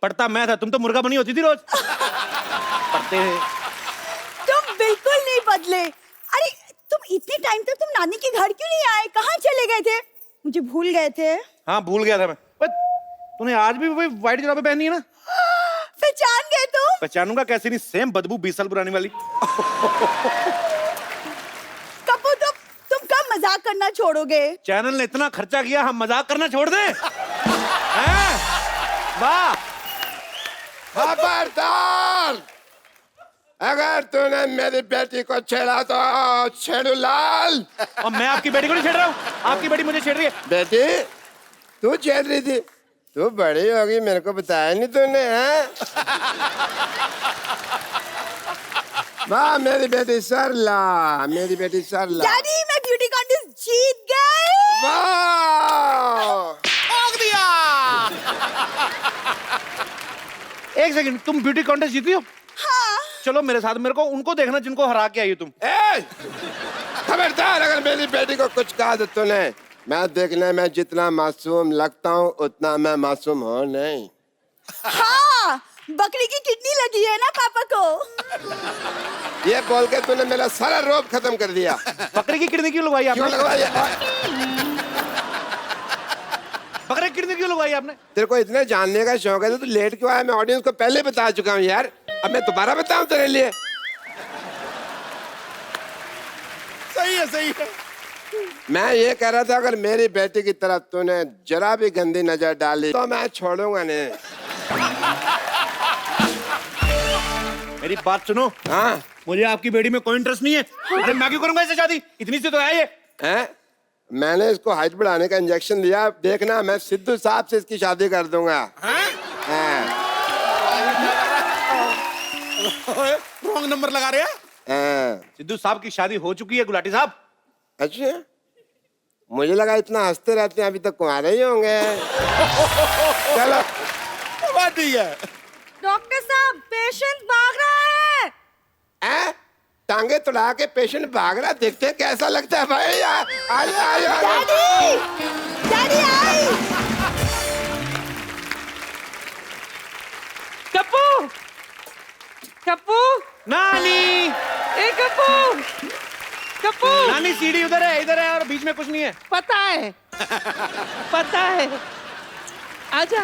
पढ़ता मैं था, तुम तो मुर्गा बनी होती थी रोज। पढ़ते हैं। तुम बिल्कुल नहीं बदले। अरे तुम इतने टाइम तक तुम नानी के घर क्यों नहीं आए? कहाँ चले गए थे? मुझे भूल गए थे? हाँ भूल गया था मैं। तूने आज भी वही व्हाइट जुराबें पहनी है ना? पहचान गए तुम? पहचानूंगा कैसे नहीं, सेम बदबू 20 साल पुरानी वाली। कपूर तुम कब मजाक करना छोड़ोगे? चैनल ने इतना खर्चा किया, हम मजाक करना छोड़ दें? हैं? वाह! खबरदार! अगर तूने मेरी बेटी को छेड़ा तो छेड़ू लाल। और मैं आपकी बेटी को नहीं छेड़ रहा हूँ, आपकी बेटी मुझे छेड़ रही है। बेटी तू छेड़ रही थी? तू बड़ी होगी, मेरे को बताया नहीं तूने, हैं? वाह मेरी बेटी सरला, मेरी बेटी सरला। डैडी मैं ब्यूटी कॉन्टेस्ट जीत गई। वाह! ठोक दिया। एक सेकंड, तुम ब्यूटी कॉन्टेस्ट जीती हो? हाँ। चलो मेरे साथ, मेरे को उनको देखना जिनको हरा के आई हो तुम। खबरदार अगर मेरी बेटी को कुछ कहा तो तूने। मैं देखने में जितना मासूम लगता हूँ उतना मैं मासूम हूँ नहीं। हाँ बकरी की किडनी लगी है ना पापा को। ये बोल के तूने मेरा सारा रोब खत्म कर दिया। बकरे की किडनी क्यों लगवाई क्यों आपने? लगवाई? बकरे की किडनी क्यों लगवाई आपने? तेरे को इतने जानने का शौक है तो तू लेट क्यों आया? मैं ऑडियंस को पहले बता चुका हूँ यार, अब मैं दोबारा बताऊं तेरे लिए? सही है, सही है। मैं ये कह रहा था अगर मेरी बेटी की तरफ तूने जरा भी गंदी नजर डाली तो मैं छोड़ूंगा नहीं। मेरी बात सुनो। हाँ मुझे आपकी बेटी में कोई इंटरेस्ट नहीं है। अरे मैं क्यों करूंगा इससे शादी? इतनी सी तो है ये। हैं? मैंने इसको हाइट बढ़ाने का इंजेक्शन दिया, देखना मैं सिद्धू साहब से इसकी शादी कर दूंगा। रॉन्ग नंबर लगा रहे हैं। सिद्धू साहब की शादी हो चुकी है गुलाटी साहब। अच्छा, मुझे लगा इतना हंसते रहते हैं अभी तक कुंवारे ही होंगे। चलो बात ठीक है। डॉक्टर साहब पेशेंट भाग रहा है। टांगे तुड़ा के पेशेंट भाग रहा, देखते हैं कैसा लगता है भाई। आइए daddy daddy I. Kappu Kappu नानी, ए कप्पू कप्पू नानी सीढ़ी उधर है, इधर है और बीच में कुछ नहीं है। पता है पता है। आजा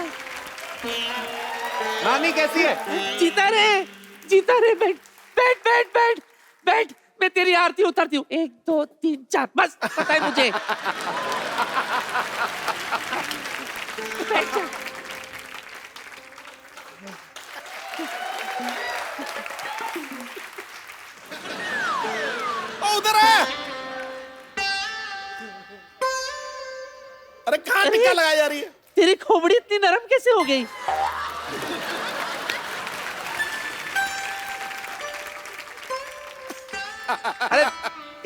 नानी कैसी है? जीता रे बैठ बैठ बैठ बैठ बैठ। मैं तेरी आरती उतारती हूँ। 1 2 3 4 बस पता है मुझे। बैठ जा। उधर है। अरे कहाँ टिक्का लगाई जा रही है? तेरी खोपड़ी इतनी नरम कैसे हो गई? अरे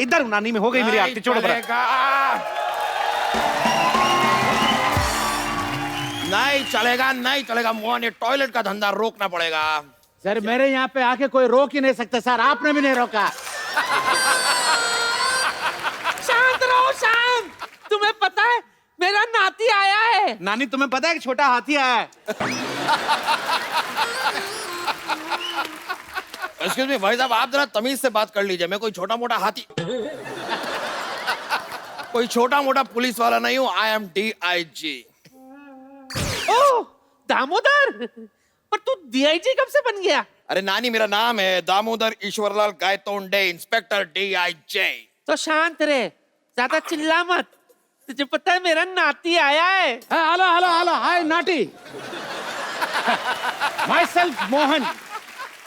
इधर नानी में हो गई मेरी आरती, छोड़ो बड़ा। नहीं चलेगा, नहीं चलेगा मोहन, ये टॉयलेट का धंधा रोकना पड़ेगा। सर मेरे यहाँ पे आके कोई रोक ही नहीं सकता सर, आपने भी नहीं रोका। शांत रहो शांत। तुम्हें पता है मेरा नाती आया है। नानी तुम्हें पता है कि छोटा हाथी आया है? एक्सक्यूज मी भाई साहब, आप जरा तमीज से बात कर लीजिए। मैं कोई छोटा मोटा हाथी कोई छोटा मोटा पुलिस वाला नहीं हूँ। I am DIG। ओह दामोदर, पर तू DIG कब से बन गया? अरे नानी मेरा नाम है दामोदर ईश्वरलाल गायतोंडे, इंस्पेक्टर DIG। तो शांत रहे, ज्यादा चिल्ला मत। तुझे पता है मेरा नाती आया है। हेलो हेलो हेलो, हाय नाटी। Myself Mohan,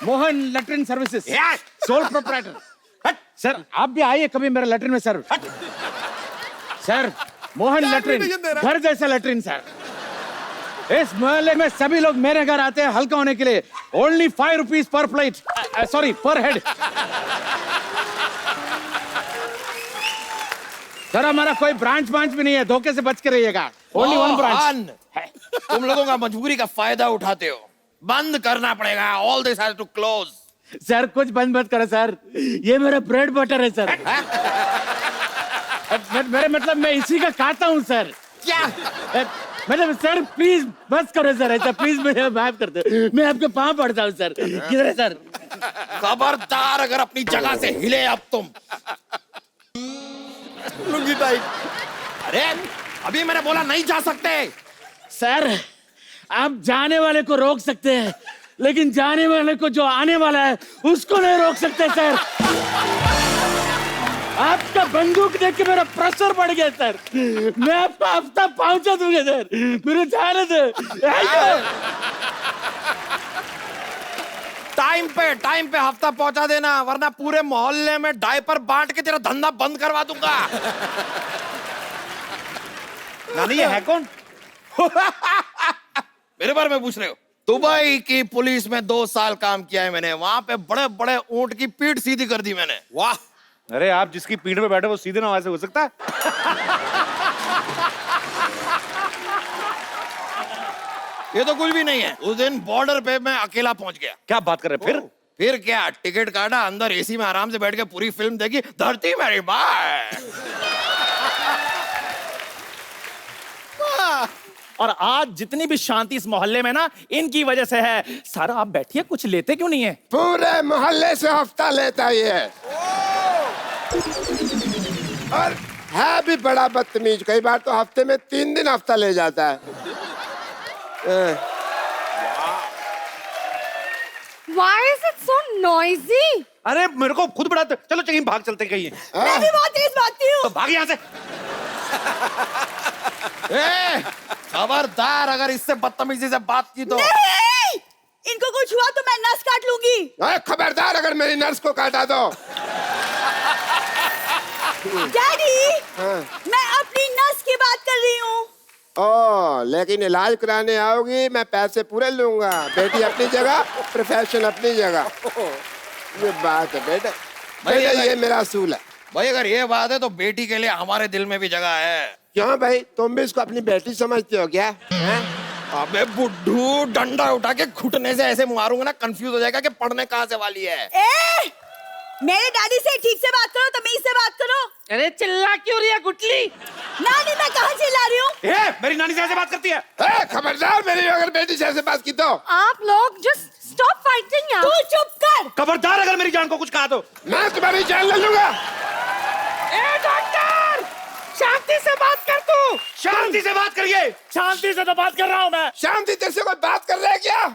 Mohan latrine services, sole proprietor. Sir आप भी आइए कभी मेरे लेटरिन में सर। सर मोहन लेटरिन, घर जैसा लेटरिन सर। इस मोहल्ले में सभी लोग मेरे घर आते हैं हल्का होने के लिए। Only 5 rupees per plate, sorry पर हेड। सर हमारा कोई ब्रांच भी नहीं है, धोखे से बच के रहिएगा। Only 1 branch. तुम लोगों का मजबूरी का फायदा उठाते हो, बंद करना पड़ेगा। All this has to close. Sir कुछ बंद मत करो सर, ये मेरा ब्रेड बटर है सर। मेरे मतलब मैं इसी का खाता हूँ सर। क्या? मतलब सर प्लीज बस करो सर, ऐसा प्लीज मुझे माफ कर दो, मैं आपके पाँव पड़ता हूँ सर। किधर है सर? खबरदार अगर अपनी जगह से हिले अब तुम। लुंगी टाइट। अरे अभी मैंने बोला नहीं जा सकते। सर आप जाने वाले को रोक सकते हैं, लेकिन जाने वाले को जो आने वाला है उसको नहीं रोक सकते सर। आपका बंदूक देख के मेरा प्रेशर बढ़ गया सर। मैं आपको हफ्ता पहुंचा दूंगा सर, मेरे जाने दो। टाइम पे हफ्ता पहुंचा देना, वरना पूरे मोहल्ले में डायपर बांट के तेरा धंधा बंद करवा दूंगा। नानी ये है कौन? मेरे बारे में पूछ रहे हो? दुबई की पुलिस में 2 साल काम किया है मैंने, वहां पे बड़े बड़े ऊंट की पीठ सीधी कर दी मैंने। वाह! अरे आप जिसकी पीठ पे बैठे वो सीधे ना वैसे हो सकता है? ये तो कुछ भी नहीं है। उस दिन बॉर्डर पे मैं अकेला पहुंच गया। क्या बात कर रहे हैं? फिर क्या, टिकट काटा, अंदर एसी में आराम से बैठ के पूरी फिल्म देखी, धरती मेरी माँ। और आज जितनी भी शांति इस मोहल्ले में ना, इनकी वजह से है। सर आप बैठिए, कुछ लेते क्यों नहीं है? पूरे मोहल्ले से हफ्ता लेता ही है और है भी बड़ा बदतमीज। कई बार तो हफ्ते में 3 दिन हफ्ता ले जाता है। Why is it so noisy? अरे मेरे को खुद बड़ा, चलो कहीं भाग चलते कहीं। मैं भी बहुत तेज भागती हूँ। तो भाग यहाँ से। खबरदार अगर इससे बदतमीजी से बात की तो। नहीं! इनको कुछ हुआ तो मैं नस काट लूंगी। खबरदार अगर मेरी नर्स को काटा तो। डैडी, मैं अपनी नस की बात कर रही हूँ। ओ, लेकिन इलाज कराने आओगी मैं पैसे पूरे लूंगा। बेटी अपनी जगह, प्रोफेशन अपनी जगह। ये बात है बेटा, बेटा ये मेरा असूल है। भाई अगर ये बात है तो बेटी के लिए हमारे दिल में भी जगह है। क्यों भाई, तुम भी इसको अपनी बेटी समझते हो क्या? अबे बुड्ढू, डंडा उठा के घुटने से ऐसे मारूंगा ना, कंफ्यूज हो जाएगा कि पढ़ने कहाँ से वाली है। मेरे डैडी से ठीक से बात करो, तमीज से बात करो। अरे चिल्ला क्यों रही है गुटली? नानी मैं कहाँ चिल्ला रही हूँ? मेरी नानी से ऐसे बात करती है? खबरदार मेरी अगर बेटी से ऐसे बात की तो। आप लोग जस्ट स्टॉप फाइटिंग यार। तू चुप कर। खबरदार अगर मेरी जान को कुछ कहा तो मैं तुम्हारी जान ले लूंगा। ए डॉक्टर, शांति से बात कर तू। शांति से बात करिए। शांति से तो बात कर रहा हूं मैं। शांति तेरे से कोई बात कर रहा है क्या?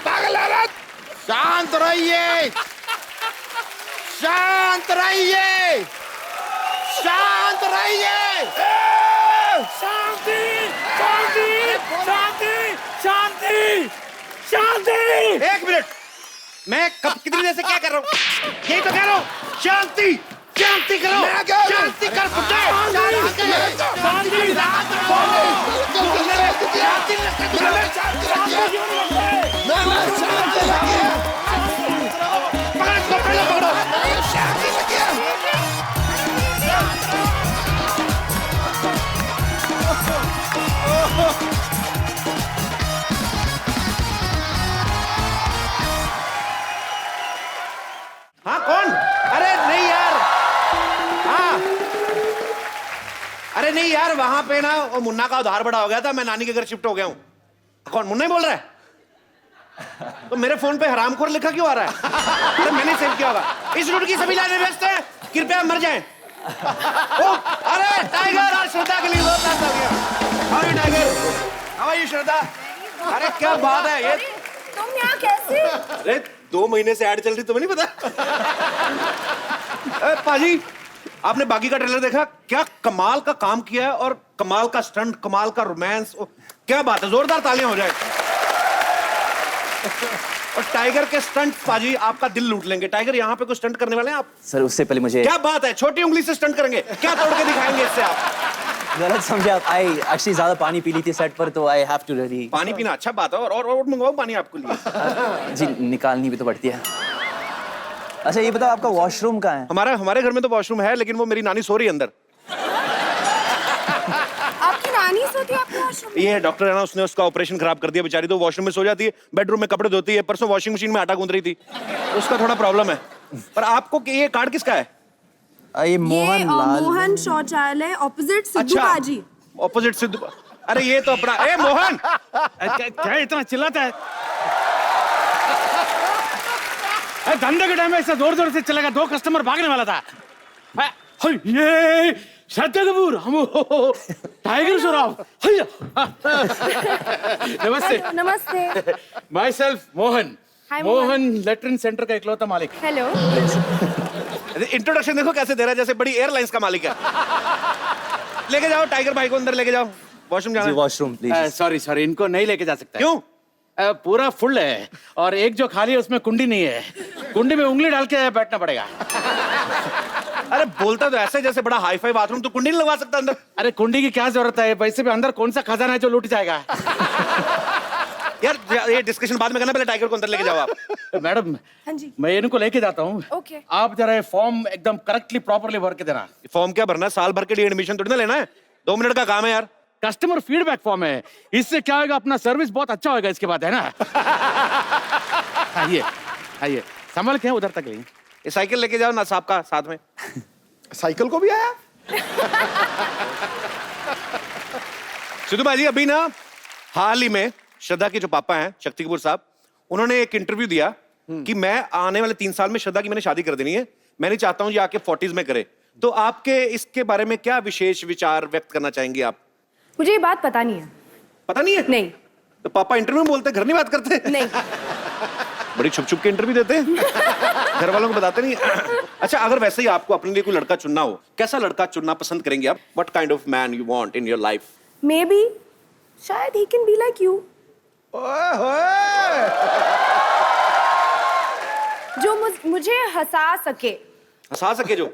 पागल औरत। शांत रहिए, शांत रहिए, शांत रहिए। शांति शांति शांति शांति शांति। 1 मिनट, मैं कब कितनी देर से क्या कर रहा हूँ? यही तो कह रहा हूँ, शांति शांति करो। मैं क्या करूं? शांति कर पुट्टे। हाँ कौन? अरे नहीं यार, हाँ अरे नहीं यार, वहां पे ना वो मुन्ना का उधार बड़ा हो गया था, मैं नानी के घर शिफ्ट हो गया हूँ। कौन? मुन्ना ही बोल रहा है? तो मेरे फोन पे हरामखोर लिखा क्यों आ रहा है? अरे मैंने सेव किया होगा। इस रूट की सभी लाइनें व्यस्त हैं, कृपया मर जाएं। ओ, अरे टाइगर, आज श्रद्धा के लिए बहुत रात हो गया। How are you tiger? How are you Shraddha? अरे क्या बात है ये? तुम यहाँ कैसे? अरे 2 महीने से ऐड चल रही, तुम्हें नहीं पता? पाजी, आपने बागी का ट्रेलर देखा? क्या कमाल का काम किया है, और कमाल का स्टंट, कमाल का रोमांस। क्या बात है, जोरदार तालियां हो जाए। और टाइगर के स्टंट पाजी आपका दिल लूट लेंगे। टाइगर यहाँ पे कुछ स्टंट करने वाले हैं आप? सर उससे पहले मुझे क्या बात है, छोटी उंगली से स्टंट करेंगे? क्या तोड़ के दिखाएंगे इससे आप? गलत समझे आप। आई एक्चुअली ज्यादा पानी पी ली थी सेट पर, तो आई हैव टू रियली। पानी पीना अच्छा बात है, और मंगवाओ पानी आपके लिए। जी निकालनी भी तो पड़ती है। अच्छा ये बताओ आपका वॉशरूम कहाँ है? हमारे घर में तो वॉशरूम है, लेकिन वो मेरी नानी सो रही है अंदर। आपकी नानी सोती है आपके वॉशरूम में? ये डॉक्टर है ना, उसने उसका ऑपरेशन खराब कर दिया बेचारी, तो वॉशरूम में सो जाती है, बेडरूम में कपड़े धोती है। परसों वॉशिंग मशीन में आटा गूंद रही थी, उसका थोड़ा प्रॉब्लम है। पर आपको ये कार्ड किसका है? ये मोहन लाल। मोहन शौचालय ऑपोजिट सिद्धू अच्छा। पाजी। ऑपोजिट सिद्धू। अरे ये तो अपना, ए मोहन, क्या इतना चिल्लाता है? धंधे के टाइम में ऐसा जोर जोर से चलेगा, 2 कस्टमर भागने वाला था। ये श्रद्धा कपूर, हम टाइगर श्रॉफ। नमस्ते। नमस्ते। My self Mohan. Hi, Mohan latrine centre का इकलौता मालिक। हेलो। इंट्रोडक्शन देखो कैसे दे रहा है, जैसे बड़ी एयरलाइंस का मालिक है। लेके जाओ टाइगर भाई को, अंदर लेके जाओ, वॉशरूम जाना जी है। Washroom please. सॉरी, इनको नहीं लेके जा सकता। क्यों? पूरा फुल है और एक जो खाली है उसमें कुंडी नहीं है। कुंडी में उंगली डाल के बैठना पड़ेगा। अरे बोलता तो ऐसे जैसे बड़ा हाई फाई बाथरूम, तो कुंडी नहीं लगवा सकता अंदर? अरे कुंडी की क्या जरूरत है, वैसे भी अंदर कौन सा खजाना है जो लूट जाएगा। यार ये डिस्कशन बाद में करना, पहले टाइगर को अंदर लेके जाओ आप। मैडम, हाँ जी। मैं इनको लेके जाता हूँ। ओके। आप जरा ये फॉर्म एकदम करेक्टली प्रॉपरली भर के देना। फॉर्म क्या भरना है? साल भर के लिए एडमिशन थोड़ी ना लेना है, 2 मिनट का काम है यार। कस्टमर फीडबैक फॉर्म है, इससे क्या होगा, अपना सर्विस बहुत अच्छा होगा इसके बाद, है ना। आइए संभल के उधर तक लेंगे। ये साइकिल लेके जाओ ना साहब का साथ में। साइकिल को भी आया? सिद्धू भाई जी, अभी ना हाल ही में श्रद्धा के जो पापा हैं शक्ति कपूर साहब, उन्होंने एक इंटरव्यू दिया कि मैं आने वाले 3 साल में श्रद्धा की मैंने शादी कर देनी है, मैं नहीं चाहता हूं ये आके 40s में करे। तो आपके इसके बारे में क्या विशेष विचार व्यक्त करना चाहेंगे आप? मुझे ये बात पता नहीं है। पता नहीं है? नहीं। तो पापा इंटरव्यू में बोलते, घर नहीं बात करते? नहीं। बड़ी छुप छुप के इंटरव्यू देते हैं, घर वालों को बताते नहीं। अच्छा, अगर वैसे ही आपको अपने लिए कोई लड़का चुनना हो, कैसा लड़का चुनना पसंद करेंगे आप? What kind of man you want in your life? Maybe शायद ही कैन बी लाइक यू, जो मुझे हंसा सके। हंसा सके जो?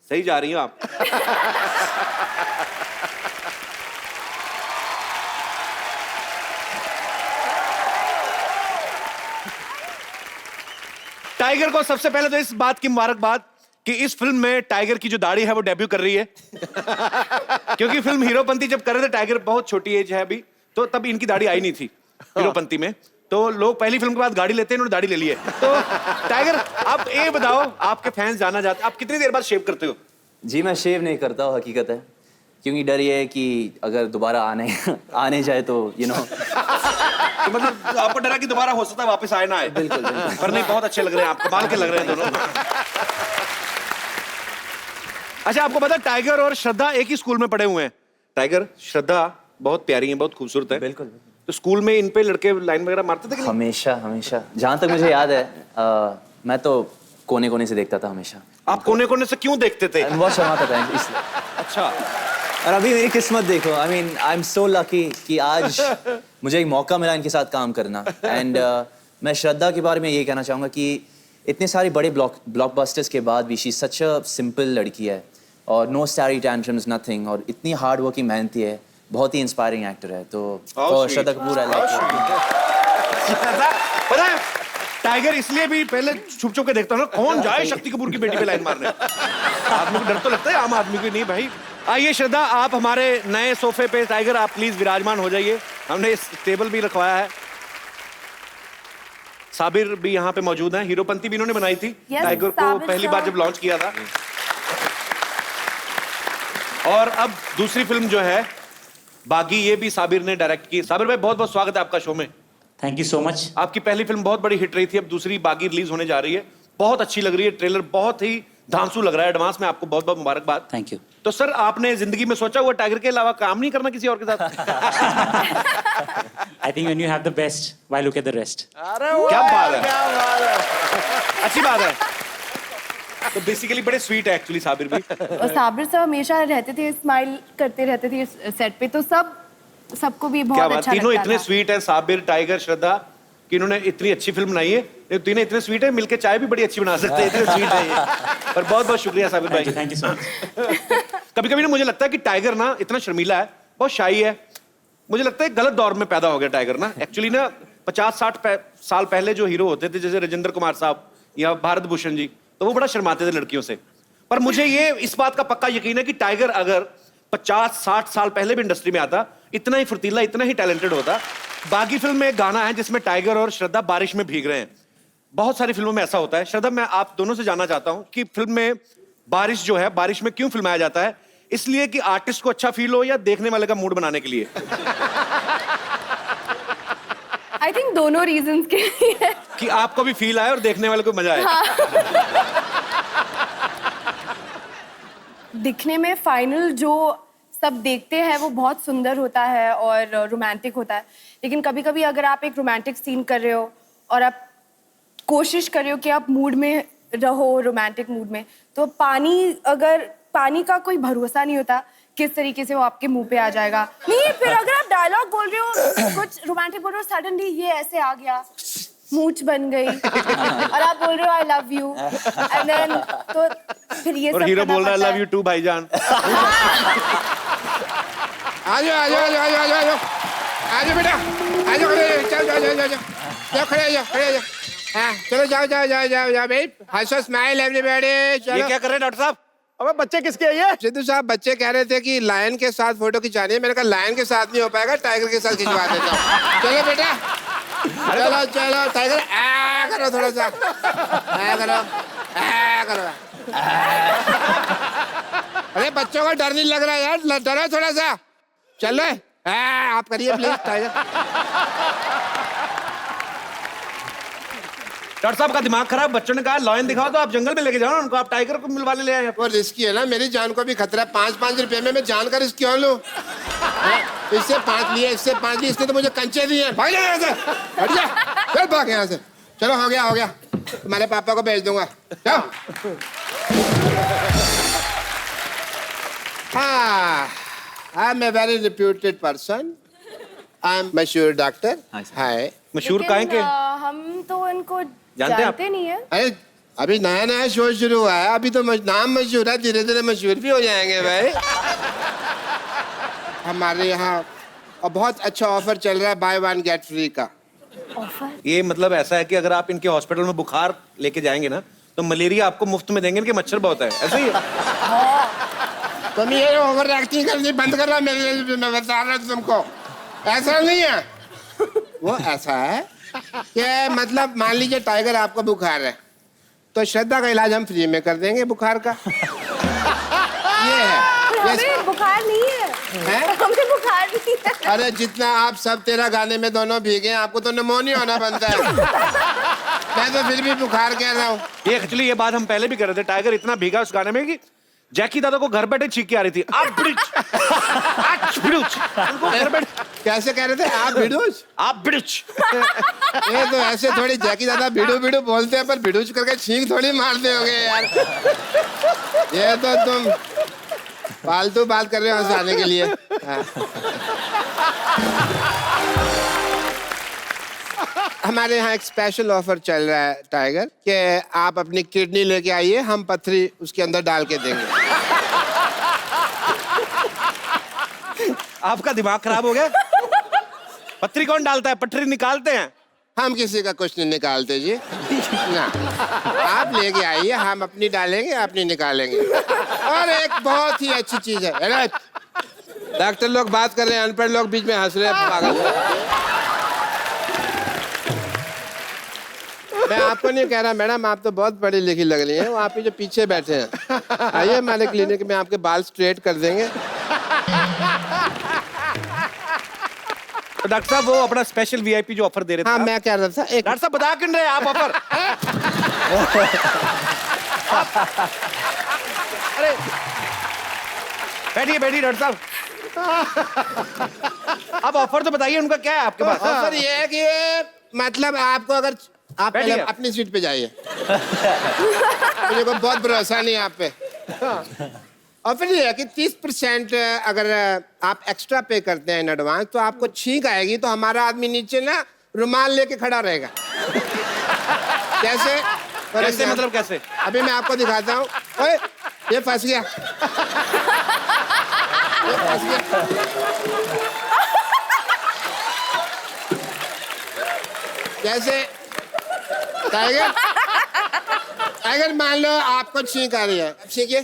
सही जा रही हो आप। टाइगर को सबसे पहले तो इस बात की मुबारकबाद कि इस फिल्म में टाइगर की जो दाढ़ी है वो डेब्यू कर रही है। क्योंकि फिल्म हीरोपंती जब कर रहे थे, टाइगर बहुत छोटी एज है अभी, तो तब इनकी दाढ़ी आई नहीं थी हीरोपंती में। तो लोग पहली फिल्म के बाद गाड़ी लेते हैं, इन्होंने दाढ़ी ले ली है। तो टाइगर, आप ये बताओ, आपके फैंस जाना चाहते, आप कितनी देर बाद शेव करते हो? जी मैं शेव नहीं करता हूँ, हकीकत है, क्योंकि डर ये है कि अगर दोबारा आने जाए तो तो मतलब आपको डरा कि दोबारा हो सकता है वापस आए ना आए? बिल्कुल। पर नहीं, बहुत अच्छे लग रहे हैं आप, कमाल के लग रहे हैं दोनों। अच्छा, आपको पता टाइगर और श्रद्धा एक ही स्कूल में पढ़े हुए हैं। टाइगर, श्रद्धा बहुत प्यारी है, बहुत खूबसूरत है। बिल्कुल। तो स्कूल में इन पे लड़के लाइन वगैरह मारते थे कि नहीं? हमेशा जहाँ तक मुझे याद है, मैं तो कोने कोने से देखता था हमेशा। आप कोने कोने से क्यों देखते थे? बहुत शर्माता था इसलिए। अच्छा। और अभी मेरी किस्मत देखो, आई एम सो लकी कि आज मुझे एक मौका मिला इनके साथ काम करना। एंड मैं श्रद्धा के बारे में ये कहना चाहूँगा कि इतने सारे बड़े ब्लॉकबस्टर्स के बाद भी शी सच अ सिंपल लड़की है, और नो स्टैरी टैंट्रम्स नथिंग, और इतनी हार्ड वर्किंग मेहनती है, बहुत ही इंस्पायरिंग एक्टर है। तो श्रद्धा कपूर आई लाइक। पता है टाइगर इसलिए भी पहले छुप छुप के देखता हूँ ना, कौन जाए शक्ति कपूर की बेटी पे लाइन मारने। आदमी को डर तो लगता है, आम आदमी को नहीं भाई। आइए श्रद्धा, आप हमारे नए सोफे पे, टाइगर आप प्लीज विराजमान हो जाइए। हमने इस टेबल भी रखवाया है। साबिर भी यहाँ पे मौजूद हैं, हीरोपंती भी इन्होंने बनाई थी टाइगर को पहली बार जब लॉन्च किया था। और अब दूसरी फिल्म जो है बागी, ये भी साबिर ने डायरेक्ट की। साबिर भाई, बहुत बहुत स्वागत है आपका शो में। Thank you so much. आपकी पहली फिल्म बहुत बड़ी हिट रही थी, अब दूसरी बागी रिलीज होने जा रही है, बहुत अच्छी लग रही है, ट्रेलर बहुत ही धांसू लग रहा है। एडवांस में आपको बहुत बहुत मुबारकबाद। Thank you. तो सर, आपने जिंदगी में सोचा हुआ टाइगर के अलावा काम नहीं करना किसी और के साथ? I think when you have the best, why look at the rest. क्या बात है, अच्छी बात है। तो बेसिकली बड़े स्वीट है एक्चुअली साबिर भी। और साबिर साहब हमेशा रहते थे, स्माइल करते रहते थे सेट पे, तो सबको भी बहुत क्या बात, अच्छा तीनों लगता इतने था। स्वीट है, साबिर, टाइगर, श्रद्धा, कि इन्होंने इतनी अच्छी फिल्म बनाई है। ये तीनों इतने स्वीट है, मिलके चाय भी बड़ी अच्छी बना सकते हैं, इतने स्वीट है ये। पर बहुत बहुत शुक्रिया साबिर भाई। Thank you so much. कभी कभी ना मुझे लगता है कि टाइगर ना इतना शर्मीला है, बहुत शाई है। मुझे लगता है गलत दौर में पैदा हो गया टाइगर ना। एक्चुअली ना 50-60 साल पहले जो हीरो होते थे, जैसे राजेंद्र कुमार साहब या भारत भूषण जी, तो वो बड़ा शर्माते थे लड़कियों से। पर मुझे ये इस बात का पक्का यकीन है कि टाइगर अगर 50-60 साल पहले भी इंडस्ट्री में आता, इतना ही फुर्तीला, इतना ही टैलेंटेड होता। बागी फिल्म में एक गाना है जिसमें टाइगर और श्रद्धा बारिश में भीग रहे हैं। बहुत सारी फिल्मों में ऐसा होता है। श्रद्धा, मैं आप दोनों से जानना चाहता हूं कि फिल्म में बारिश जो है, बारिश में क्यों फिल्माया जाता है? इसलिए कि आर्टिस्ट को अच्छा फील हो या देखने वाले का मूड बनाने के लिए? आई थिंक दोनों रीजंस के लिए। कि आपको भी फील आए और देखने वाले को मजा आए। दिखने में फाइनल जो सब देखते हैं वो बहुत सुंदर होता है और रोमांटिक होता है, लेकिन कभी कभी अगर आप एक रोमांटिक सीन कर रहे हो और आप कोशिश कर रहे हो कि आप मूड में रहो, रोमांटिक मूड में, तो पानी का कोई भरोसा नहीं होता किस तरीके से वो आपके मुंह पे आ जाएगा। नहीं, फिर अगर आप डायलॉग बोल रहे हो, कुछ रोमांटिक बोल रहे हो, सडनली ये ऐसे आ गया, मूंछ बन गई और आप बोल रहे हो I love you, and then तो फिर ये और सब हीरो करना बोल रहा है पड़ता लव यू टू भाईजान। आजो आजो आजो आजो आजो आजो आजो बेटा, आजो खड़े, चल जाओ जाओ जाओ जाओ, खड़े जाओ खड़े जाओ। हाँ चलो जाओ जाओ जाओ जाओ जाओ भाई, हंसो, स्माइल एवरीबॉडी। चलो। ये क्या कर रहे हैं डॉक्टर साहब? अबे बच्चे किसके हैं ये? सिद्धू साहब, बच्चे कह रहे थे कि लायन के साथ फोटो खिंचानी है। मैंने कहा लायन के साथ नहीं हो पाएगा, टाइगर के साथ खिंचवा देता हूँ। चलो बेटा, चलो चलो टाइगर, आ करो थोड़ा सा, आ करो, आ करो। अरे बच्चों को डर नहीं लग रहा यार, डरो थोड़ा सा। चलो आप करिए प्लीज टाइगर। डॉक्टर साहब का दिमाग खराब, बच्चों ने कहा लॉयन दिखाओ तो आप जंगल में लेके जाओ ना उनको, आप टाइगर को मिलवाने ले आए। वो रिस्की है ना, मेरी जान को भी खतरा है। 5-5 रुपए में मैं जान का रिस्क क्यों लूं? इससे 5 लिए, इससे 5 लिए, इसने तो मुझे कंचे दिए। भाग जा यहाँ से, हट जा, चल भाग यहाँ से। चलो हो गया हो गया, तुम्हारे पापा को भेज दूंगा, जाओ। हाँ, I am a very reputed person, I am मशहूर डॉक्टर। हाय। मशहूर काहे के? हम तो इनको जानते हैं आप? जानते नहीं है। अरे अभी नया नया शो शुरू हुआ है, अभी तो नाम मशहूर है, धीरे धीरे मशहूर भी हो जाएंगे भाई। हमारे यहाँ और बहुत अच्छा ऑफर चल रहा है, बाय 1 गेट फ्री का। ऑफर? ये मतलब ऐसा है कि अगर आप इनके हॉस्पिटल में बुखार लेके जाएंगे ना तो मलेरिया आपको मुफ्त में देंगे, इनके मच्छर बहुत है, ऐसा ही है। तुम ये ओवर एक्टिंग करनी बंद कर रहा, मेरे मैं बता रहा हूँ तुमको, ऐसा नहीं है। वो ऐसा है कि मतलब मान लीजिए टाइगर आपको बुखार है तो श्रद्धा का इलाज हम फ्री में कर देंगे बुखार का। ये है। हमें बुखार नहीं है, हमें बुखार नहीं है। अरे जितना आप सब तेरा गाने में दोनों भीगे, आपको तो निमोनिया होना बनता है। मैं तो फिर भी बुखार कह रहा हूँ। ये एक्चुअली ये बात हम पहले भी कर रहे थे, टाइगर इतना भीगा उस गाने में कि जैकी दादा को घर बैठे छींक के आ रही थी, आप बिड़ुच, उनको घर बैठे कैसे कह रहे थे? आप बिड़ुच, आप बिड़ुच। ये तो ऐसे थोड़ी जैकी दादा बिड़ू बिड़ू बोलते हैं, पर बिड़ुच करके छींक थोड़ी मारते होगे यार। ये तो तुम फालतू बात कर रहे हो हंसाने के लिए। हाँ। हमारे यहाँ एक स्पेशल ऑफर चल रहा है टाइगर, कि आप अपनी किडनी लेके आइए, हम पथरी उसके अंदर डाल के देंगे। आपका दिमाग खराब हो गया? पथरी कौन डालता है? पटरी निकालते हैं। हम किसी का कुछ नहीं निकालते जी ना, आप लेके आइए, हम अपनी डालेंगे, अपनी निकालेंगे। और एक बहुत ही अच्छी चीज है, अरे डॉक्टर लोग बात कर रहे हैं, अनपढ़ लोग बीच में हंस रहे हैं, पागल। मैं आपको नहीं कह रहा मैडम, आप तो बहुत पढ़ी लिखी लग रही हैं, वो आप जो पीछे बैठे हैं। आइए हमारे क्लिनिक में, आपके बाल स्ट्रेट कर देंगे। तो डॉक्टर साहब वो अपना स्पेशल वीआईपी जो ऑफर दे रहे थे। हाँ मैं कह रहा था, एक डॉक्टर साहब बता क्यों रहे आप ऑफर? अरे बैठिए बैठिए डॉक्टर साहब, अब ऑफर तो बताइए उनका क्या है आपके पास? ऑफर ये है कि मतलब आपको अगर आप पहले अपनी सीट पे जाइए, मुझे को बहुत भरोसा नहीं आप पे। और फिर ये है कि 30% अगर आप एक्स्ट्रा पे करते हैं इन एडवांस, तो आपको छींक आएगी तो हमारा आदमी नीचे ना रुमाल लेके खड़ा रहेगा। कैसे? कैसे मतलब कैसे? अभी मैं आपको दिखाता हूँ। ओए ये फंस गया, ये फंस गया। कैसे? टाइगर, टाइगर मान लो आपको छींक आ रही है, अब छींकिए,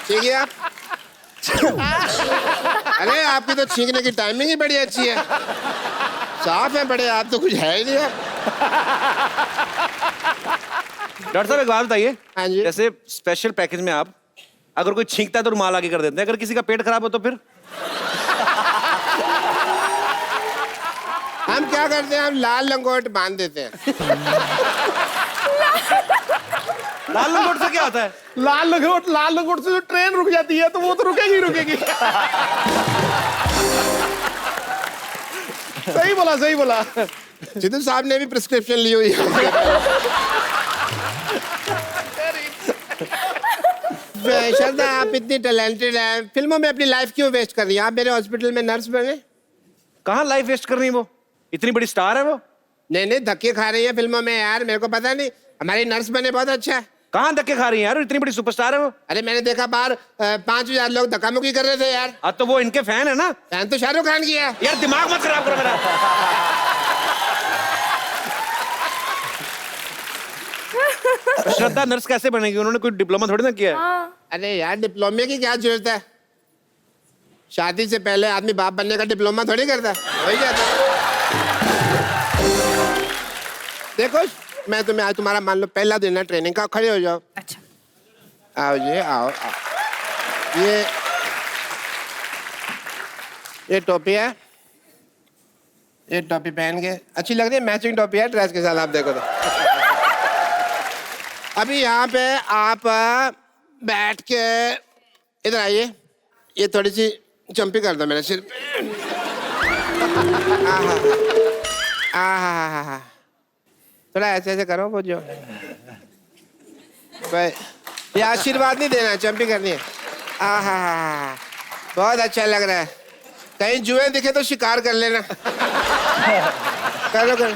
छींकिए आप। अरे आपकी तो छींकने की टाइमिंग ही बड़ी अच्छी है, साफ है बड़े, आप तो कुछ है ही नहीं। डॉक्टर साहब एक बात बताइए, हाँ जी। जैसे स्पेशल पैकेज में आप अगर कोई छींकता है तो रुमाल आगे कर देते हैं, अगर किसी का पेट खराब हो तो फिर हम क्या करते हैं, हम लाल लंगोट बांध देते हैं। लाल लंगोट से क्या होता है? लाल लंगोट से जो ट्रेन रुक जाती है तो वो तो रुकेगी। सही बोला। सिद्धू साहब ने भी प्रिस्क्रिप्शन ली हुई है। श्रद्धा, आप इतनी टैलेंटेड हैं, फिल्मों में अपनी लाइफ क्यों वेस्ट कर रही हैं? आप मेरे हॉस्पिटल में नर्स बने। कहाँ लाइफ वेस्ट कर रही है वो? इतनी बड़ी स्टार है वो। नहीं, धक्के खा रही है फिल्मों में यार, मेरे को पता नहीं। हमारी नर्स बने, बहुत अच्छा है। कहाँ धक्के खा रही है यार? इतनी बड़ी सुपरस्टार है वो। अरे मैंने देखा बाहर 5,000 लोग धक्का मुक्की कर रहे थे यार। अब तो वो इनके फैन है ना। फैन तो शाहरुख खान की है यार, दिमाग मत खराब करो मेरा। श्रद्धा नर्स कैसे बनेगी? उन्होंने कोई डिप्लोमा थोड़ी ना किया है। अरे यार, डिप्लोमे की क्या जरूरत है? शादी से पहले आदमी बाप बनने का डिप्लोमा थोड़ी करता है, वही जाता है। देखो, मैं तुम्हें आज तुम्हारा मान लो पहला दिन है ट्रेनिंग का, खड़े हो जाओ। अच्छा। आओ जी, आओ। ये टोपी है, ये टोपी पहन के अच्छी लग रही है, मैचिंग टोपी है ड्रेस के साथ, आप देखो तो। अभी यहाँ पे आप बैठ के इधर आइए, ये थोड़ी सी जंपी कर दो मेरे सिर पे। आहा, थोड़ा ऐसे करो वो जो ये आशीर्वाद नहीं देना, जंपी करनी है। आहा, बहुत अच्छा लग रहा है। कहीं जुए दिखे तो शिकार कर लेना। करो।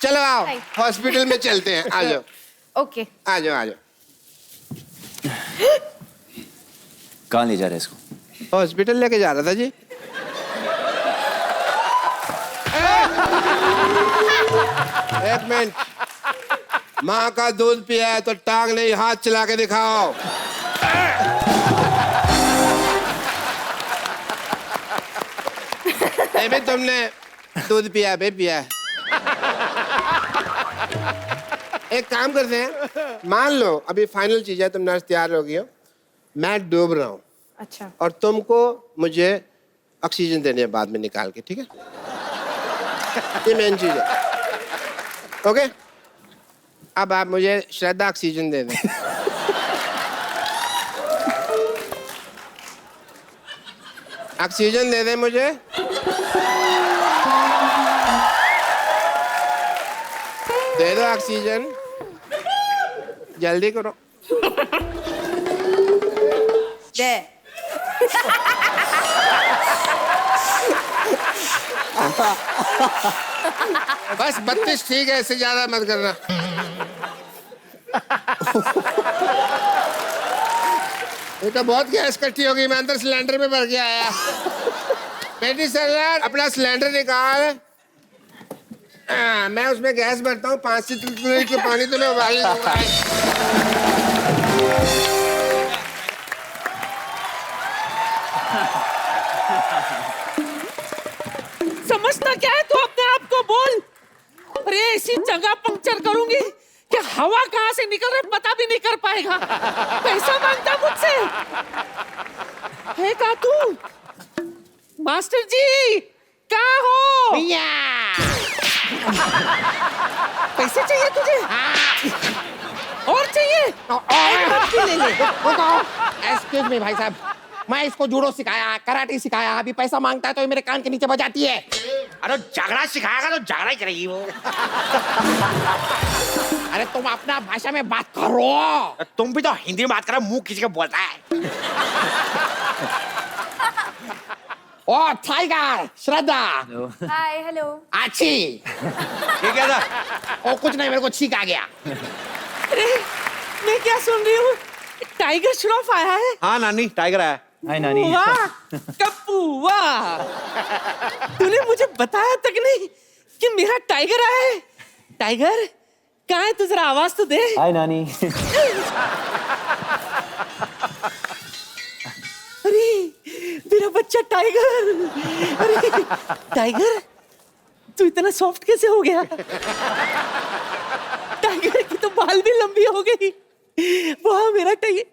चलो आओ, हॉस्पिटल में चलते हैं, आ जाओ। ओके। आ जाओ। कहाँ ले जा रहे हैं इसको? हॉस्पिटल लेके जा रहा था जी। एक मिनट, माँ का दूध पिया है तो टांग नहीं, हाथ चला के दिखाओ। भी तुमने दूध पिया है, पिया है। एक काम करते हैं, मान लो अभी फाइनल चीज है, तुम नर्स तैयार हो गई हो, मैं डूब रहा हूँ। अच्छा। और तुमको मुझे ऑक्सीजन देनी है बाद में निकाल के, ठीक है? ये मेन चीज है। ओके, अब आप मुझे श्रद्धा ऑक्सीजन दे दें। ऑक्सीजन दे दें मुझे। दे दो ऑक्सीजन, जल्दी करो। दे। बस 32 ठीक है, इससे ज्यादा मत करना। ये तो बहुत गैस इकट्ठी होगी, मैं अंदर सिलेंडर में भर के आया। बेटी सर, अपना सिलेंडर निकाल। मैं उसमें गैस भरता हूँ, 5 लीटर के पानी तो मैं उबाल लूंगा। समझता क्या है तू अपने आप को? बोल। अरे ऐसी जगह पंक्चर करूंगी कि हवा कहाँ से निकल रही पता भी नहीं कर पाएगा। पैसा मांगता मुझसे है का तू? मास्टर जी कहाँ हो? पैसे चाहिए तुझे? और चाहिए? ले ले। एक्सक्यूज मी भाई साहब, मैं इसको जूडो सिखाया, कराटे सिखाया, अभी पैसा मांगता है तो ये मेरे कान के नीचे बजाती है। अरे झगड़ा सिखाएगा तो झगड़ा ही करेगी वो। अरे तुम अपना भाषा में बात करो। तुम भी तो हिंदी में बात करो, मुंह खींच के बोलता है। ओ टाइगर, श्रद्धा। हाय, हेलो। अच्छी। ये क्या था? ओ कुछ नहीं, मेरे को छींक आ गया। अरे मैं क्या सुन रही हूँ? टाइगर श्रॉफ आया है? हाँ नानी, टाइगर आया। हाय नानी। वाह कप्पू, वाह। तूने मुझे बताया तक नहीं कि मेरा टाइगर आया है। टाइगर कहाँ है तू? जरा आवाज तो दे। हाय नानी। अरे मेरा बच्चा टाइगर। अरे टाइगर तू इतना सॉफ्ट कैसे हो गया? टाइगर की तो बाल भी लंबी हो गई। वाह मेरा टाइगर,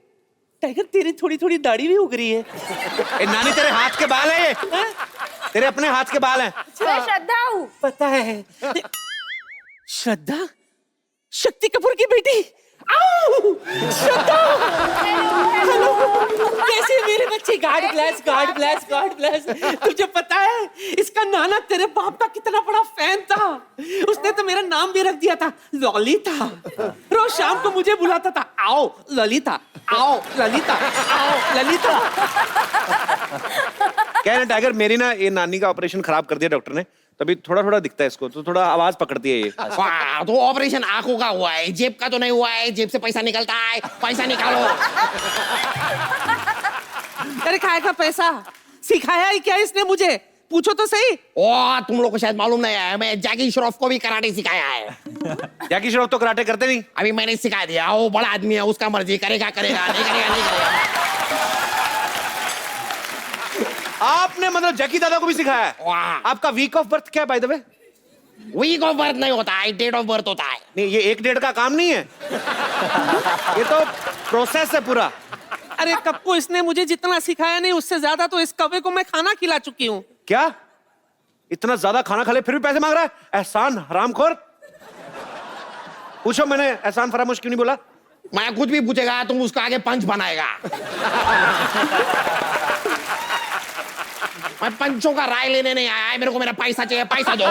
टाइगर तेरी थोड़ी थोड़ी दाढ़ी भी उग रही है। ए, नानी तेरे हाथ के बाल है ये, तेरे अपने हाथ के बाल हैं। मैं श्रद्धा हूँ। पता है। श्रद्धा, शक्ति कपूर की बेटी। आओ श्रद्धा, हेलो, कैसे मेरे बच्चे? God bless, God bless, God bless. तुझे पता है इसका नाना तेरे बाप का कितना बड़ा फैन था। उसने तो मेरा नाम भी रख दिया था ललिता। रोज शाम को मुझे बुलाता था, आओ ललिता, आओ ललिता, आओ ललिता। क्या है ना टाइगर, मेरी ना ये नानी का ऑपरेशन खराब कर दिया डॉक्टर ने, तभी थोड़ा थोड़ा दिखता है इसको, तो थोड़ा आवाज पकड़ती है ये। वाह, तो ऑपरेशन आंखों का हुआ है, जेब का तो नहीं हुआ है। जेब से पैसा निकलता है, पैसा निकालो। तेरे खाए का पैसा सिखाया ही क्या इसने मुझे? पूछो तो सही। ओ, तुम लोग को शायद मालूम नहीं है, मैं जैकी श्रॉफ को भी कराटे सिखाया है। जैकी श्रॉफ तो कराटे करते नहीं। अभी मैंने सिखा दिया, वो बड़ा आदमी है, उसका मर्जी, करेगा करेगा, नहीं करेगा नहीं करेगा। आपने मतलब जैकी दादा को भी सिखाया है? वाह। आपका वीक ऑफ बर्थ क्या है by the way? Week of birth नहीं होता है, डेट ऑफ बर्थ होता है। नहीं, ये 1-1.5 का काम नहीं है। ये तो प्रोसेस है पूरा। अरे कप्पू, इसने मुझे जितना सिखाया नहीं उससे ज्यादा तो इस कौवे को मैं खाना खिला चुकी हूँ। क्या इतना ज्यादा खाना खा ले फिर भी पैसे मांग रहा है? एहसान हरामखोर। पूछो, मैंने एहसान फरामोश क्यों नहीं बोला? मैं कुछ भी पूछेगा तुम उसका आगे पंच बनाएगा। मैं पंचों का राय लेने नहीं आया है, मेरे को मेरा पैसा चाहिए, पैसा दो।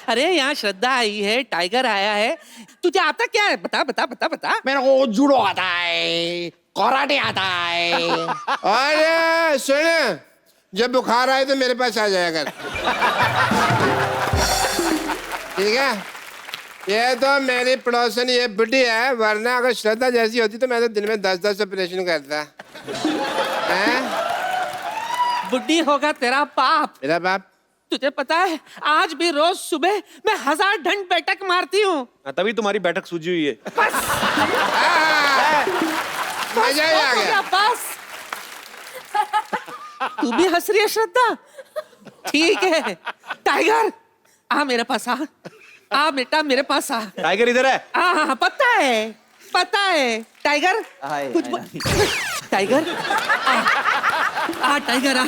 अरे यहाँ श्रद्धा आई है, टाइगर आया है, तुझे आता क्या है? बता बता बता बता। मेरे को जूडो आता है, कराटे आता है। अरे सुन, जब बुखार आए तो मेरे पास आ जाया कर। ठीक है, ये तो मेरी पड़ोसन ये बुढ़ी है, वरना अगर श्रद्धा जैसी होती तो मैं तो दिन में 10-10 ऑपरेशन करता। हैं? बुड्ढी होगा तेरा बाप। मेरा बाप? तुझे पता है आज भी रोज सुबह मैं 1000 ढंड बैठक मारती हूँ। तभी तुम्हारी बैठक सूजी हुई है। बस मजा ही आ गया। बस तू भी हंस रही है श्रद्धा? ठीक है टाइगर, आ मेरे पास, आ बेटा मेरे पास आ। टाइगर इधर है। हाँ पता है, पता है टाइगर। हाय, कुछ हाय, टाइगर आ टाइगर आ,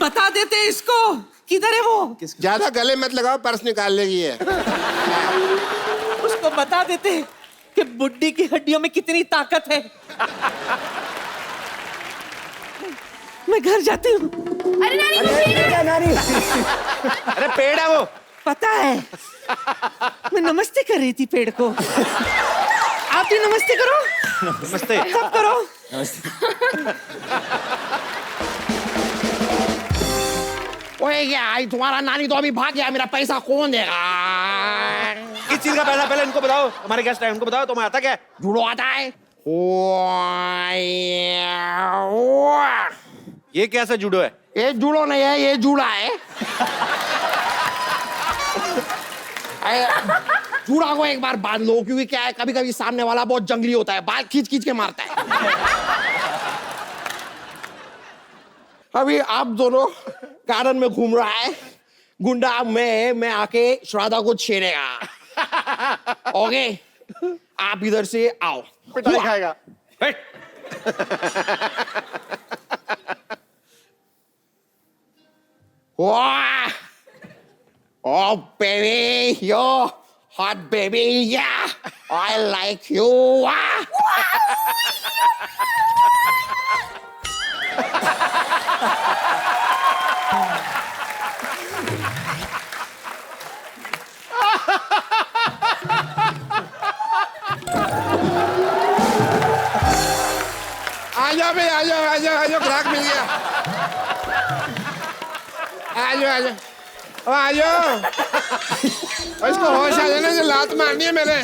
बता देते इसको किधर है वो। ज्यादा गले मत लगाओ, पर्स निकाल लेगी है। उसको बता देते कि बुड्ढी की हड्डियों में कितनी ताकत है। मैं घर जाती हूँ। अरे नानी, अरे पेड़ है वो। पता है, मैं नमस्ते कर रही थी पेड़ को। आप भी नमस्ते करो। नमस्ते। सब करो। ओए क्या आई, तुम्हारा नानी तो अभी भाग गया, मेरा पैसा कौन देगा? किस चीज का पैसा पहले इनको बताओ, हमारे गेस्ट है उनको बताओ। तुम्हें आता क्या है? जूडो आता है। ये कैसा जूडो है? ये जूडो नहीं है, ये जूड़ा है। जूड़ा को एक बार बांध लो, क्योंकि क्या है कभी कभी सामने वाला बहुत जंगली होता है, बाल खींच खींच के मारता है। अभी आप दोनों गार्डन में घूम रहा है, गुंडा मैं आके श्राद्धा को छेड़ेगा। ओके, आप इधर से आओ। पिटाई खाएगा। वाह, oh baby, you're hot baby, yeah, I like you. आ जाओ भाई, आ जाओ, आ जाओ, आ जाओ, ग्राहक मिल गया। आ जाओ, आ जाओ, आ जाओ। और इसको होश आ जाना, जो लात मारनी है मैंने।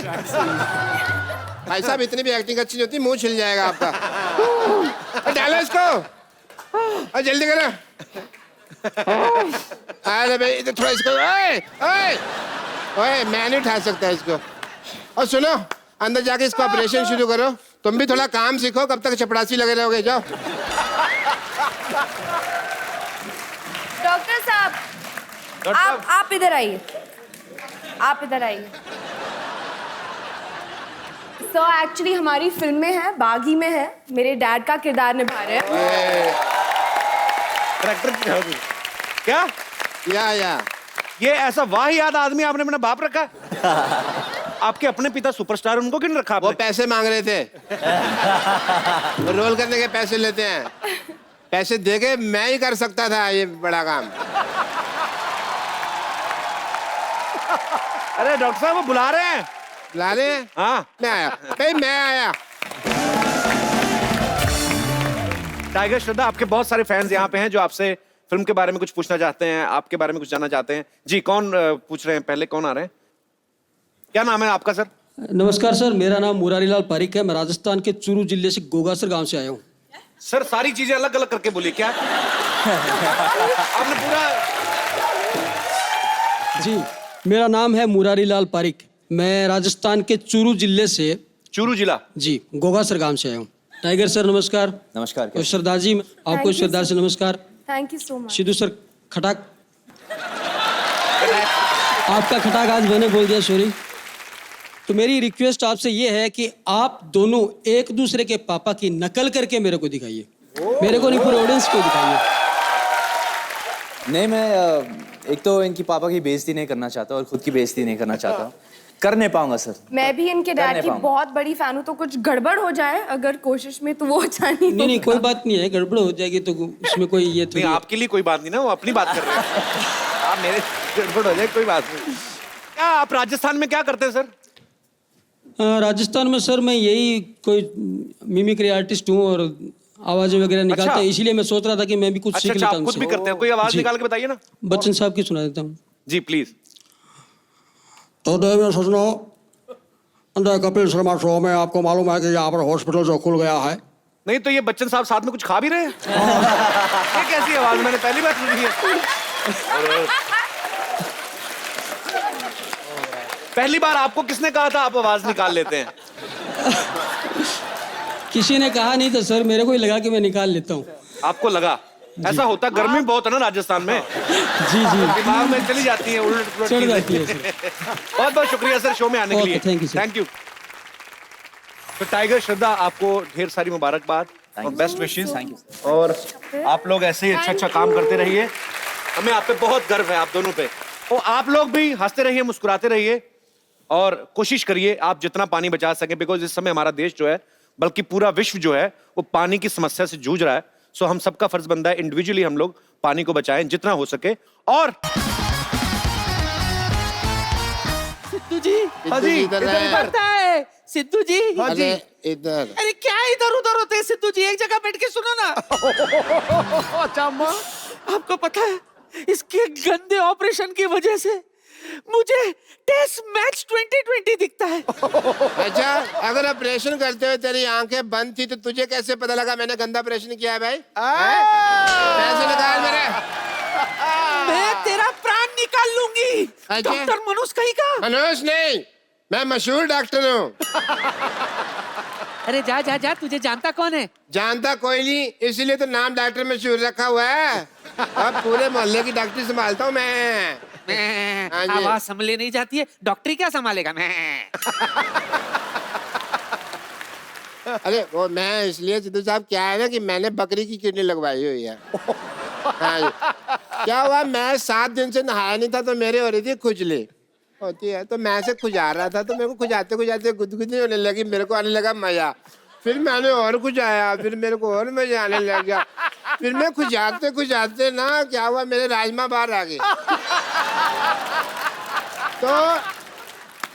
भाई साहब, इतनी भी एक्टिंग अच्छी नहीं होती, मुंह छिल जाएगा आपका। डालो इसको, और जल्दी करो। अरे भाई, इधर थोड़ा इसको, ओए, ओए, ओए, मैं नहीं उठा सकता इसको। और सुनो, अंदर जाके इसको ऑपरेशन शुरू करो। तुम भी थोड़ा काम सीखो, कब तक चपड़ासी लगे रहोगे? जाओ। डॉक्टर साहब, आप इधर आइए, आप इधर आइए। सर एक्चुअली हमारी फिल्म में है, बागी में है, मेरे डैड का किरदार निभा रहे हैं। करेक्टर क्या? या ये ऐसा वाहियात आदमी आपने अपना बाप रखा है? आपके अपने पिता सुपरस्टार, उनको क्यों नहीं रखा वो आपने? पैसे मांग रहे थे। वो रोल करने के पैसे लेते हैं। पैसे देके मैं ही कर सकता था ये बड़ा काम। अरे डॉक्टर साहब वो बुला रहे हैं। ला रहे हैं? हाँ मैं आया भाई, मैं आया। टाइगर श्रद्धा, आपके बहुत सारे फैंस यहाँ पे हैं जो आपसे फिल्म के बारे में कुछ पूछना चाहते हैं, आपके बारे में कुछ जानना चाहते हैं। जी कौन पूछ रहे हैं? पहले कौन आ रहे हैं? क्या नाम है आपका सर? नमस्कार सर, मेरा नाम मुरारीलाल पारिक है। मैं राजस्थान के चूरू जिले से गोगासर गांव से आया हूँ। सर सारी चीजें अलग अलग करके बोलिए। क्या आपने पूरा? जी, मेरा नाम है मुरारीलाल पारिक। मैं राजस्थान के चूरू जिले से, चूरू जिला, जी, गोगासर गांव से आया हूँ। टाइगर सर नमस्कार। नमस्कार। और सरदार जी आपको सरदार से नमस्कार। Thank you so much. Sidhu sir खटाक, आपका खटाक आज मैंने बोल दिया, सॉरी। तो मेरी रिक्वेस्ट आपसे ये है कि आप दोनों एक दूसरे के पापा की नकल करके मेरे को दिखाइए। मेरे को नहीं, पूरे ऑडियंस को दिखाइए। नहीं, मैं एक तो इनकी पापा की बेइज्जती नहीं करना चाहता और खुद की बेइज्जती नहीं करना चाहता। कर नहीं पाऊंगा सर। मैं भी इनके डैड की बहुत बड़ी फैन हूँ, तो कुछ गड़बड़ हो जाए अगर कोशिश में तो वो अच्छा नहीं। नहीं, कोई बात नहीं है, गड़बड़ हो जाएगी तो उसमें कोई ये नहीं, आपके लिए कोई बात नहीं ना, वो अपनी बात कर रहे हैं। आप मेरे गड़बड़ हो जाए कोई बात नहीं। क्या आप राजस्थान में क्या करते हैं सर? राजस्थान में सर मैं यही कोई मिमिक्री आर्टिस्ट हूँ और आवाजें वगैरह निकालता हूँ। इसीलिए मैं सोच रहा था कि मैं भी कुछ सीख लेता हूँ। आप खुद भी करते हैं? कोई आवाज निकाल के बताइए ना। बच्चन साहब की सुना देता हूँ जी प्लीज। तो देव सजनों, अंदर कपिल शर्मा शो में आपको मालूम है कि यहाँ पर हॉस्पिटल जो खुल गया है। नहीं तो ये बच्चन साहब साथ में कुछ खा भी रहे हैं? ये कैसी आवाज, मैंने पहली बार सुनी है। पहली बार आपको किसने कहा था आप आवाज निकाल लेते हैं? किसी ने कहा नहीं तो सर मेरे को ही लगा कि मैं निकाल लेता हूँ। आपको लगा? ऐसा होता, गर्मी बहुत है ना राजस्थान में। जी जी, दिमाग में चली जाती है उलट पुलट चढ़ चीजें। जाती है सर। बहुत बहुत शुक्रिया सर शो में आने के लिए। Thank you sir. Thank you. तो टाइगर श्रद्धा, आपको ढेर सारी मुबारकबाद और बेस्ट विशेस। Thank you. और आप लोग ऐसे ही अच्छा अच्छा काम करते रहिए। हमें आप पे बहुत गर्व है, आप दोनों पे। और आप लोग भी हंसते रहिए, मुस्कुराते रहिए और कोशिश करिए आप जितना पानी बचा सके, बिकॉज इस समय हमारा देश जो है, बल्कि पूरा विश्व जो है, वो पानी की समस्या से जूझ रहा है। सो हम सबका फर्ज बनता है इंडिविजुअली हम लोग पानी को बचाएं जितना हो सके। और सिद्धू जी, हाँ जी, इधर है। पता है सिद्धू जी? हाँ जी। अरे इधर। अरे क्या इधर उधर होते हैं सिद्धू जी, एक जगह बैठ के सुनो ना। अच्छा अम्मा, आपको पता है इसके गंदे ऑपरेशन की वजह से मुझे टेस्ट मैच 2020 दिखता है। अच्छा, अगर ऑपरेशन करते हुए तेरी आंखें बंद थी तो तुझे कैसे पता लगा मैंने गंदा ऑपरेशन किया है भाई? पैसे निकाल मेरे। मैं तेरा प्राण निकाल लूंगी। अच्छा। डॉक्टर मनोज कहीं का? मनोज नहीं, मैं मशहूर डॉक्टर हूँ। अरे जा जा जा, तुझे जानता कौन है? जानता कोई नहीं, इसीलिए तो नाम डॉक्टर मशहूर रखा हुआ है। अब पूरे मोहल्ले की डॉक्टरी संभालता हूँ मैं। हाँ जी। आवाज संभले नहीं जाती है, डॉक्टरी क्या संभालेगा? मैं अरे वो मैं इसलिए सिद्धू साहब, क्या है ना कि मैंने बकरी की किडनी लगवाई हुई है। हाँ जी। क्या हुआ, मैं 7 दिन से नहाया नहीं था तो मेरे हो रही थी खुजली होती है, तो मैं से खुजा रहा था, तो मेरे को खुजाते खुजाते गुदगुदी होने लगी, मेरे को आने लगा मजा। फिर मैंने और खुजाया, फिर मेरे को और मजा आने लग गया। फिर मैं खुजाते खुजाते ना क्या हुआ, मेरे राजमा बाहर आ गए। तो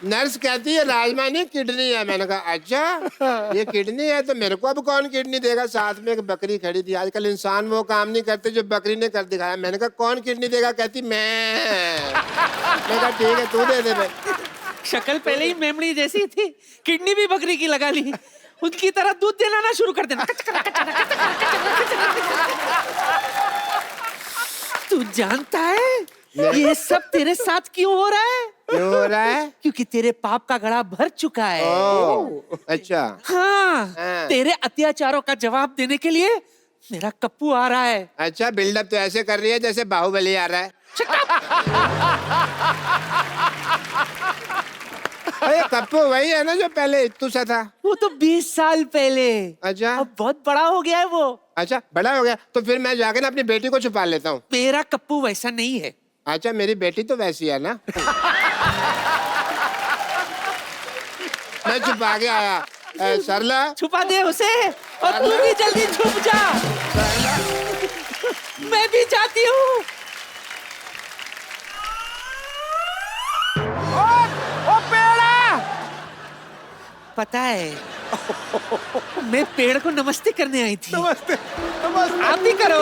नर्स कहती है राजमा नहीं किडनी है। मैंने कहा अच्छा ये किडनी है, तो मेरे को अब कौन किडनी देगा? साथ में एक बकरी खड़ी थी। आजकल इंसान वो काम नहीं करते जो बकरी ने कर दिखाया। मैंने कहा कौन किडनी देगा? कहती मैं कहा ठीक है तू दे दे भाई। शक्ल पहले ही मेमड़ी जैसी थी, किडनी भी बकरी की लगा ली। उनकी तरह दूध देना ना शुरू कर देना। तू जानता है ये सब तेरे साथ क्यों हो रहा है? क्यों हो रहा है? क्योंकि तेरे पाप का घड़ा भर चुका है। अच्छा हाँ, हाँ। तेरे अत्याचारों का जवाब देने के लिए मेरा कप्पू आ रहा है। अच्छा, बिल्डअप तो ऐसे कर रही है जैसे बाहुबली आ रहा है। अरे कप्पू वही है ना जो पहले इत्तू सा था? वो तो 20 साल पहले। अच्छा। अब बहुत बड़ा हो गया है वो। अच्छा बड़ा हो गया तो फिर मैं जाके ना अपनी बेटी को छुपा लेता हूँ। मेरा कप्पू वैसा नहीं है। अच्छा मेरी बेटी तो वैसी है ना। मैं छुपा के आया। सरला छुपा दे उसे और तू भी जल्दी छुप जा। मैं भी जाती हूँ। ओ पेड़ा! पता है मैं पेड़ को नमस्ते करने आई थी। नमस्ते नमस्ते। आप भी करो।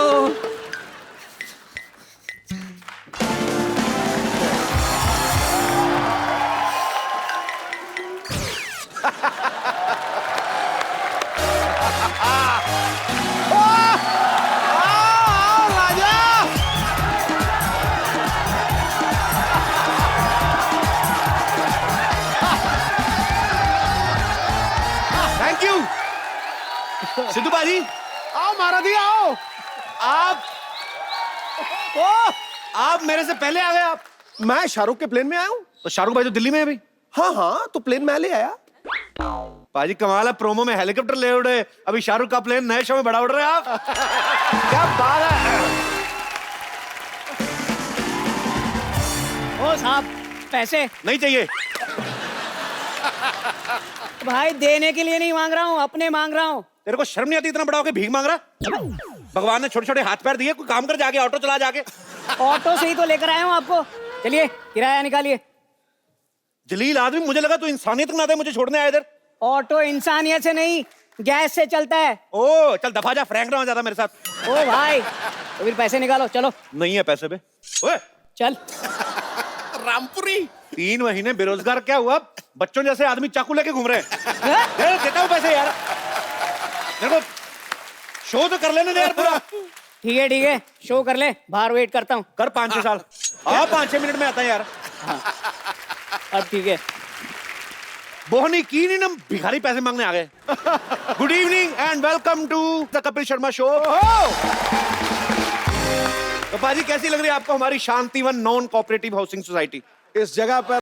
थैंक यू सिद्धू बाजी। आओ महाराजी आओ। आप मेरे से पहले आ गए। आप मैं शाहरुख के प्लेन में आया हूँ। तो शाहरुख भाई तो दिल्ली में है अभी। हाँ हाँ, तो प्लेन मैं ले आया। पाजी कमाल है, प्रोमो में हेलीकॉप्टर ले उड़े, अभी शाहरुख का प्लेन नए शो में बड़ा उड़ रहे हैं आप। क्या बात है। ओ साहब पैसे नहीं चाहिए। भाई देने के लिए नहीं मांग रहा हूँ, अपने मांग रहा हूँ। तेरे को शर्म नहीं आती इतना बड़ा होके भीख मांग रहा? भगवान ने छोटे छोटे हाथ पैर दिए, कोई काम कर जाके, ऑटो चला जाके। ऑटो से ही तो लेकर आया हूँ आपको। चलिए किराया निकालिए। जलील आदमी, मुझे लगा तू इंसानियत के नाते मुझे छोड़ने आया इधर। ऑटो इंसानियत से नहीं गैस से चलता है। ओ चल दफा जा, फ्रैंक ना हो ज्यादा मेरे साथ। ओ भाई तो फिर पैसे निकालो। चलो नहीं है पैसे पे। ओए चल। रामपुरी 3 महीने बेरोजगार क्या हुआ? बच्चों जैसे आदमी चाकू लेके घूम रहे हैं। देता हूँ पैसे यार, मेरे को शो तो कर लेने दे यार पूरा। ठीक है शो कर ले, बाहर वेट करता हूँ। कर 5-6 साल। 5-6 मिनट में आता है यार। अब ठीक है। बोहनी की नहीं ना, भिखारी पैसे मांगने आ गए। Good evening and welcome to the Kapil Sharma show. तो पाजी कैसी लग रही है आपको हमारी Shantivan non cooperative housing society? इस जगह पर